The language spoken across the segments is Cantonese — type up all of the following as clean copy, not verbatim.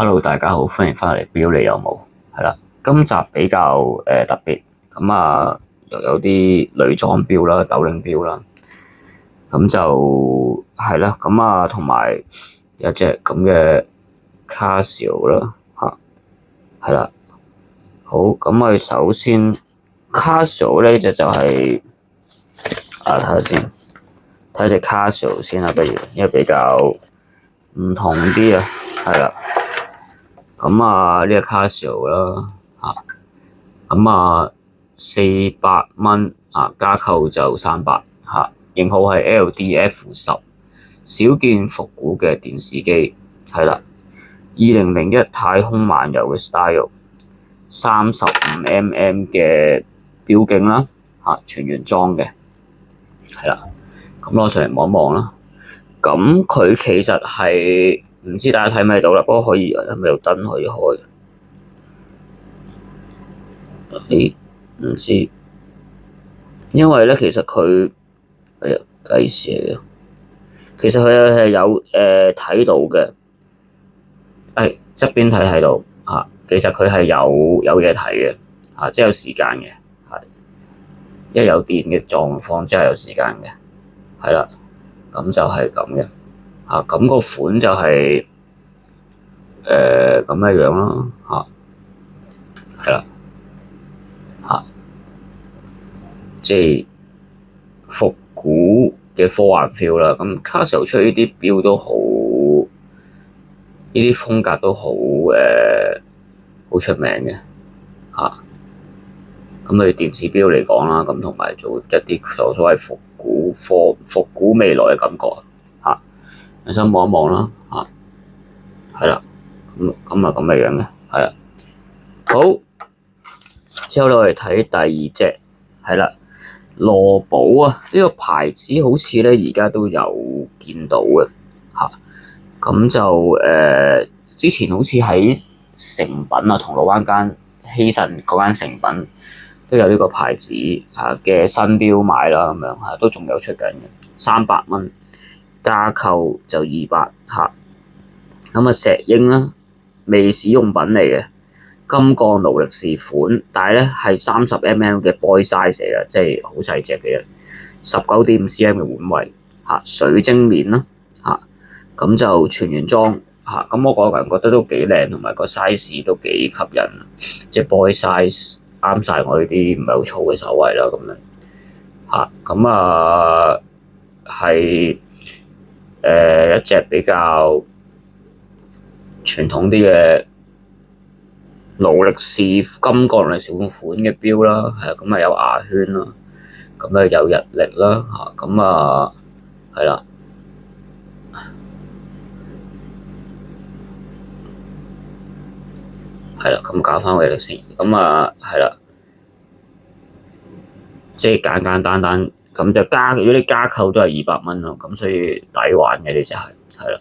Hello，大家好，歡迎翻嚟標你有冇？係啦，今集比較特別，咁又有啲女裝標啦、斗零標啦，咁就係啦，同埋有隻咁嘅 Casio 啦，係啦，好，咁我哋首先 Casio 呢隻就係睇下先，睇隻 Casio 先啦，不如，因為比較唔同啲啊，係啦。呢個 Casio 啦，400蚊加購就300型號係 LDF10，少見復古嘅電視機，係啦，2001太空漫遊嘅 style， 35mm 嘅標徑啦，全原裝嘅，係啦，咁攞上嚟望一望啦，咁佢其實係唔知大家睇唔睇到啦，不過可以係咪有燈可以開？唔知，因為咧其實佢計時嚟嘅，其實佢係有睇到嘅，側邊睇到其實佢係有嘢睇嘅即係有時間嘅，一有電嘅狀況之下有時間嘅，係啦，咁就係咁嘅，咁個款就係咁嘅樣啦，係啦，即係復古嘅科幻 feel 啦。咁 Casio 出呢啲錶都好，呢啲風格都好好出名嘅咁對電子錶嚟講啦，咁同埋做一啲所謂復古未來嘅感覺有心望一望啦係啦，咁嘅樣嘅，係啦。好，之後我哋睇第二隻，係啦，羅寶呢個牌子好似咧而家都有見到嘅咁就之前好似喺誠品銅鑼灣間希慎嗰間誠品都有呢個牌子嘅新錶買啦，咁樣都仲有出緊嘅，300蚊加購就200咁石英啦，未使用品嚟嘅，金鋼勞力士款，但係咧係30mm 嘅 boy size 嚟嘅，即係好細隻嘅，19.5cm 嘅腕圍水晶面啦咁就全原裝咁我個人覺得都幾靚，同埋個 size 都幾吸引，即係 boy size 啱晒我呢啲唔係好粗嘅手圍啦，咁樣係一隻比較傳統啲嘅勞力士金鋼勞力士款嘅錶啦，咁有牙圈啦，咁有日曆啦，係啦，咁搞翻個日曆先，係啦，即係簡簡單單，咁就如果你加購都係200蚊咯，咁所以抵玩嘅呢隻係啦，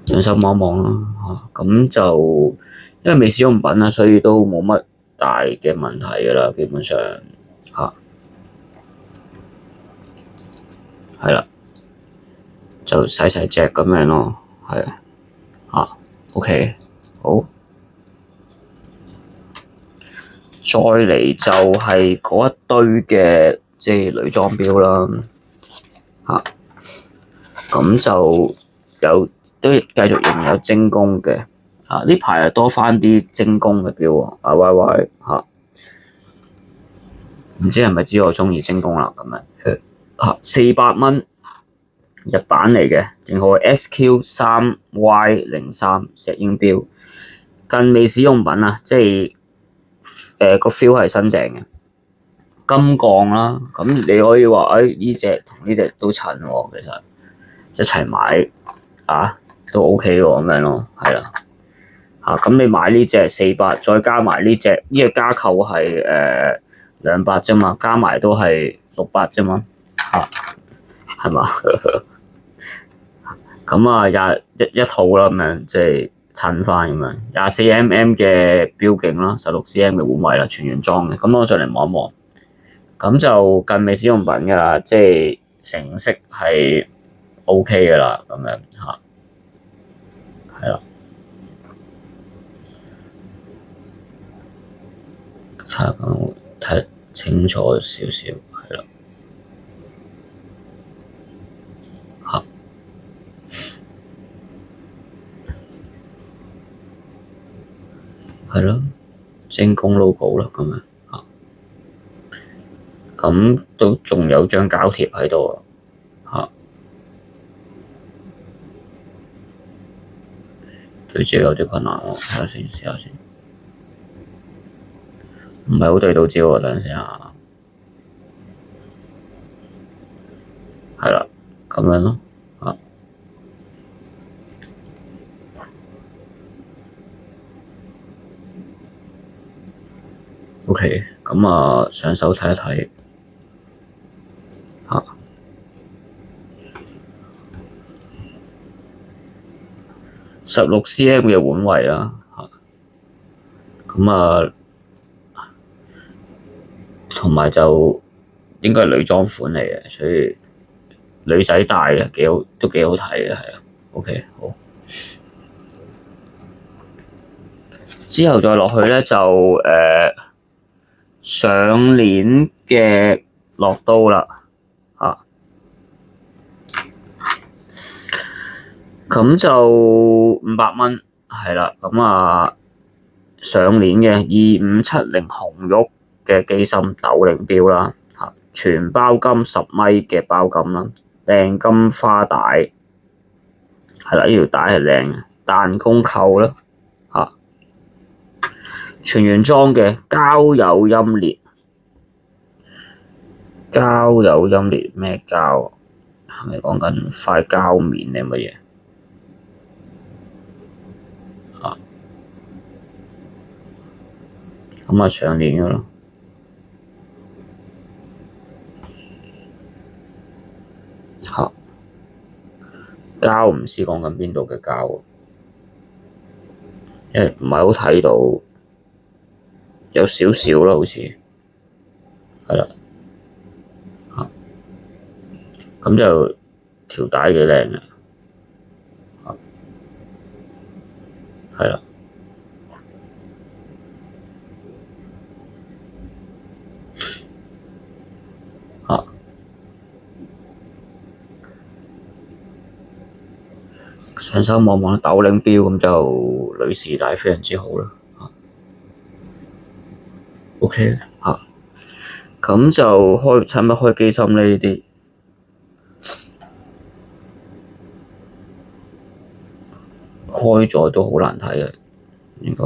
兩手望一望啦，咁就因為未使用品啦，所以都冇乜大嘅問題㗎啦，基本上係啦，就細細隻咁樣咯，OK， 好，再嚟就係嗰一堆嘅即係女裝錶啦，咁就都繼續仍然有精工嘅，呢排多返啲精工嘅錶喎，YY 唔知係咪知我鍾意精工啦咁樣，400蚊日版嚟嘅，型號係 SQ3Y03 石英錶，近未使用品即係個 feel 係新淨嘅，金鋼啦，咁你可以話呢隻同呢隻都襯喎，其實一齊買都 OK 喎，咁樣咯，係啦，咁你買呢隻400，再加埋呢隻加購係200啫嘛，加埋都係600啫嘛，係嘛？咁一套啦，咁樣即係襯翻咁樣，24mm 嘅標徑啦，16cm 嘅腕圍啦，全原裝嘅，咁我再嚟望一望，咁就近未使用品㗎啦，即係成色係 OK 㗎啦，咁樣係啦，清楚少少，係啦，嚇，係咯，精工 logo 啦，咁樣嚇，咁都仲有張膠貼喺度啊，嚇，對焦有啲困難喎，睇下先，試下先，唔係好對到焦喎，等陣先啊，係啦，咁樣咯，嚇。OK，咁啊，上手睇一睇嚇，16cm 嘅碗圍啦嚇，咁啊，同埋就應該係女裝款嚟嘅，所以女仔戴嘅都幾好睇嘅，係啊。OK，好，之後再落去咧就上鏈嘅落刀啦嚇。咁就500蚊，係啦，咁啊上鏈嘅2570紅玉嘅機芯斗零錶啦，嚇，全包金10米嘅包金啦，靚金花帶，係啦，呢條帶係靚嘅，彈弓扣啦，嚇，全原裝嘅膠有音列，膠有音列咩膠？係咪講緊塊膠面定乜嘢？咁啊上鏈嘅咯，嚇，膠唔知講緊邊度嘅膠，因為唔係好睇到，有少少啦，好似係啦，嚇，咁就條帶幾靚嘅，嚇，係啦，嚇，上手望望斗零錶咁就女士戴非常之好啦，嚇，OK 嚇，咁就使乜開機芯呢啲？開咗都好難睇嘅，應該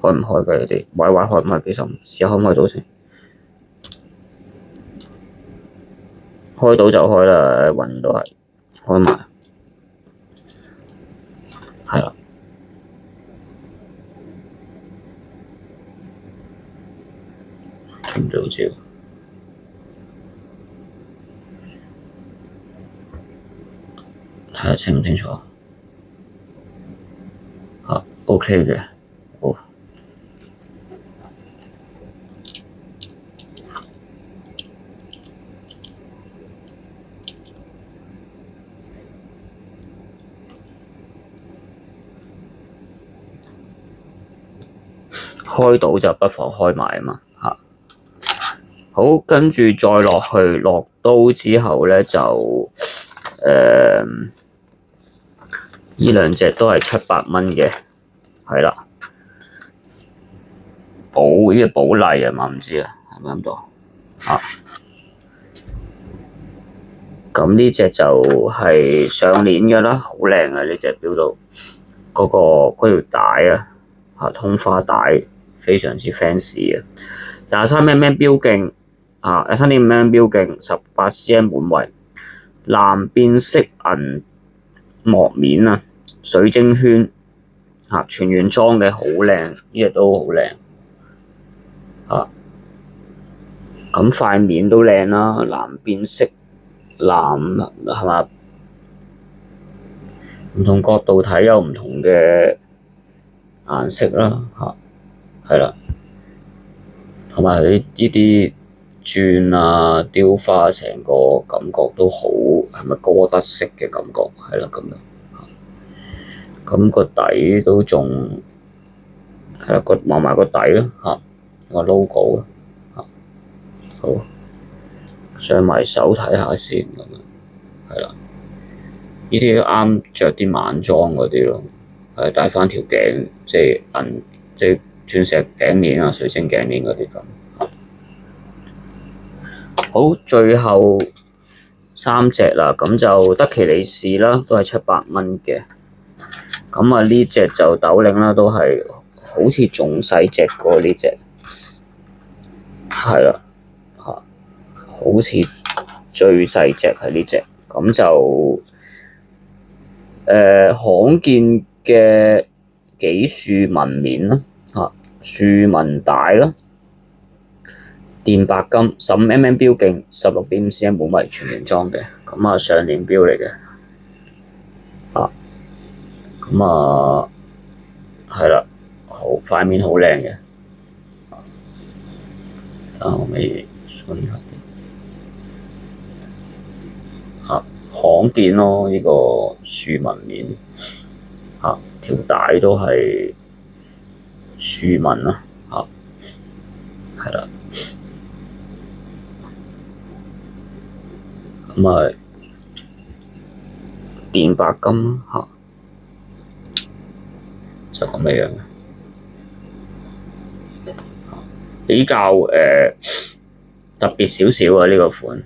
開唔開嘅呢啲？壞開唔開機芯？試下開唔開到先。開到就開啦，暈都係開埋，係啦，睇唔到焦，睇下清唔清楚？嚇 ，OK 嘅，好。開到就不妨開埋啊嘛嚇。好，跟住再落去落刀之後咧就呢兩隻都係700蚊嘅，係啦。呢個寶麗啊嘛，唔知啊，係咪咁多啊？咁呢隻就係上鏈嘅啦，好靚啊！呢隻錶到嗰條帶啊，嚇通花帶非常之 fancy 嘅，23mm 錶徑啊，3.5mm 錶徑，18cm 碗圍，藍變色銀幕面啊，水晶圈嚇，全原裝嘅，好靚，呢隻都好靚嚇。咁塊面都靚啦，藍變色。藍係嘛？唔同角度睇有唔同嘅顏色啦，嚇，係啦，同埋佢呢啲鑽啊、雕花，成個感覺都好，係咪哥德式嘅感覺？係啦，咁樣。咁個底都仲係啦，望埋個底啦，嚇，個 logo 啦，嚇，好，上埋手睇下先咁樣，係啦。呢啲啱着啲晚裝嗰啲咯，戴翻條頸，即係銀，即係鑽石頸鏈啊、水晶頸鏈嗰啲咁。好，最後3隻啦，咁就德奇利士啦，都係700蚊嘅。咁啊呢隻就斗領啦，都係好似仲細隻過呢隻，係啦嚇，好似最細隻係呢隻，咁就罕見嘅幾樹紋面啦嚇，樹紋帶啦，電白金15mm標徑，16.5cm 本圍全原裝嘅，咁啊上鏈錶嚟嘅，咁啊係啦，好塊面好靚嘅，但我未信下啲罕見咯，呢個樹紋面條帶都係樹紋啦係啦，咁啊電白金就咁嘅樣，比較特別少少啊呢個款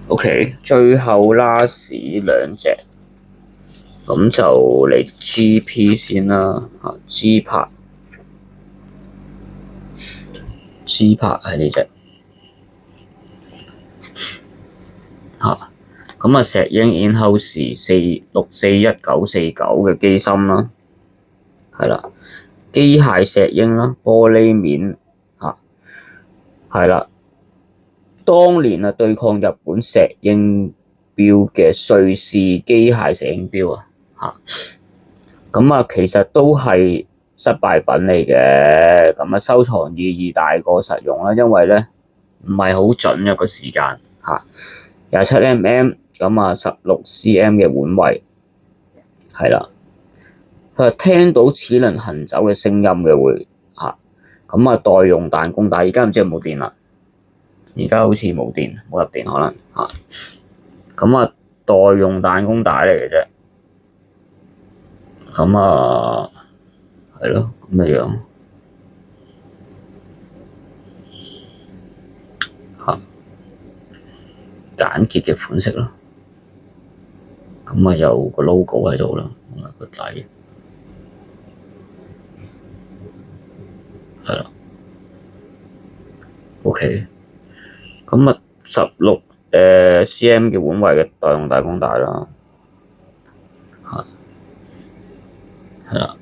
OK， 最後 last 2隻，咁就嚟 GP 先啦，G 拍係呢隻咁啊石英 in-house 4641-949嘅機芯啦，係啦，機械石英啦，玻璃面係啦。當年啊，對抗日本石英錶嘅瑞士機械石英錶咁啊，其實都係失敗品嚟嘅，咁啊收藏意義大過實用啦，因為咧唔係好準個時間27mm，咁啊16cm 嘅腕圍，係啦，佢聽到齒輪行走嘅聲音嘅會咁啊代用彈弓帶，而家唔知有冇電啦。而家好似冇電，冇入電可能咁啊代用彈弓帶嚟嘅啫，咁啊係咯咁嘅樣簡潔嘅款式咯，咁啊有個 logo 喺度啦，同埋個底係啦 ，OK。咁啊16cm 嘅腕圍嘅代用彈弓帶啦，係啦，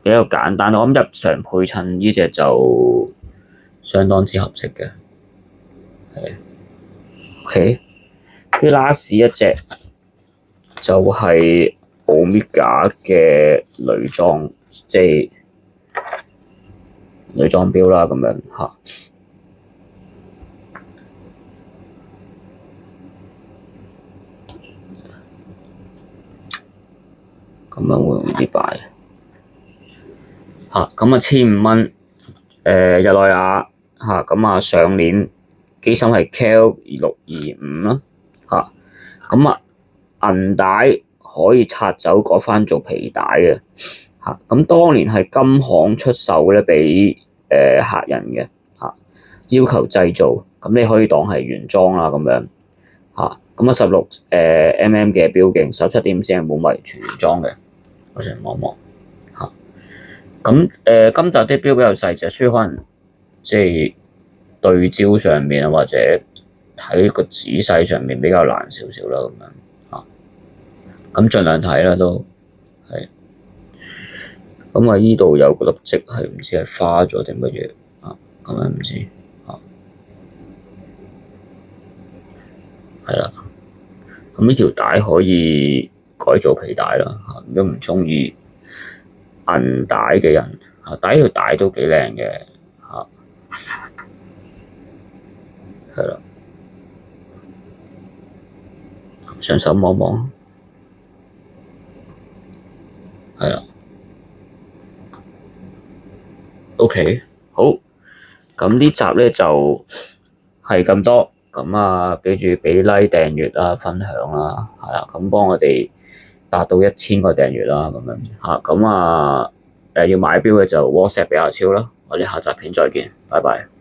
比較簡單，我諗日常配襯呢隻就相當之合適嘅，係 OK。啲 last 一隻就係 Omega 嘅女裝，即係女裝錶啦，咁樣咁樣會容易啲擺咁啊1500蚊，日內瓦咁啊上鏈機芯係 KEL 2625啦咁啊銀帶可以拆走嗰番做皮帶嘅咁當年係金行出售咧俾客人嘅要求製造，咁你可以當係原裝啦咁樣咁啊16mm 嘅標徑，17.5cm本圍全原裝嘅，我上望望咁今集啲錶比較細隻，所以可能即係對焦上面或者睇個仔細上面比較難少少啦咁樣咁盡量睇啦都係。咁啊依度有個粒跡係唔知係花咗定乜嘢咁樣唔知係啦。咁呢條帶可以改做皮帶啦如果唔鍾意銀帶嘅人但呢條帶都幾靚嘅係啦，上手望望係啦。OK，好，咁呢集咧就係咁多，咁啊，記住俾 like 訂閱啊，分享啦，係啊，咁幫我哋達到1000個訂閱啦，咁樣嚇，咁啊要買錶嘅就 WhatsApp 俾阿超啦，我哋下集片再見，拜拜。